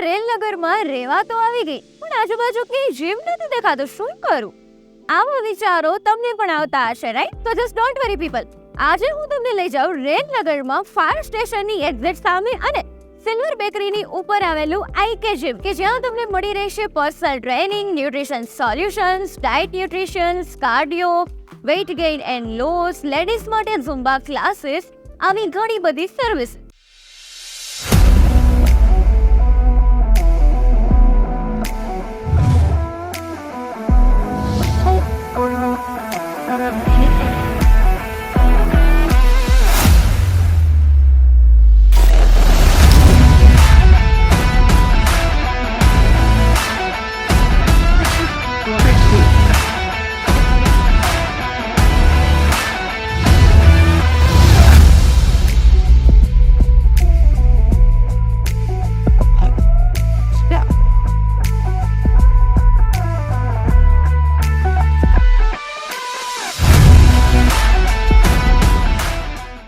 રેલનગરમાં રહેવા તો આવી ગઈ, પણ આજુબાજુ કઈ જીવ નથી દેખાતો. શું કરું? આવા વિચારો તમને પણ આવતા હશે, રાઈટ? તો જસ્ટ ડોન્ટ વરી પીપલ. આજે હું તમને લઈ જાઉં રેલનગરમાં ફાયર સ્ટેશનની એક્ઝેક્ટ સામે અને સિલ્વર બેકરીની ઉપર આવેલું આઈકે જીમ, કે જ્યાં તમને મળી રહેશે personal training, nutrition solutions, diet nutritions, cardio, weight gain and loss, ladies માટે ઝુમ્બા ક્લાસીસ, આવી ઘણી બધી સર્વિસ.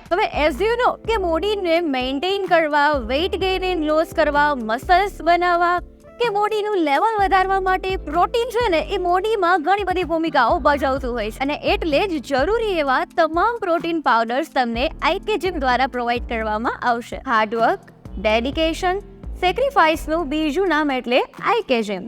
હવે એઝ યુ નો કે બોડીને મેન્ટેન કરવા, વેઇટ ગેઇન એન્ડ લોસ કરવા, મસલ્સ બનાવવા કે બોડીનું લેવલ વધારવા માટે પ્રોટીન છે ને એ બોડીમાં ઘણી બધી ભૂમિકાઓ ભજવતું હોય છે, અને એટલે જ જરૂરી એવા તમામ પ્રોટીન પાવડર્સ તમને આઈકે જીમ દ્વારા પ્રોવાઈડ કરવામાં આવશે. હાર્ડવર્ક, ડેડિકેશન, સેક્રિફાઈસનું બીજું નામ એટલે આઈકે જીમ.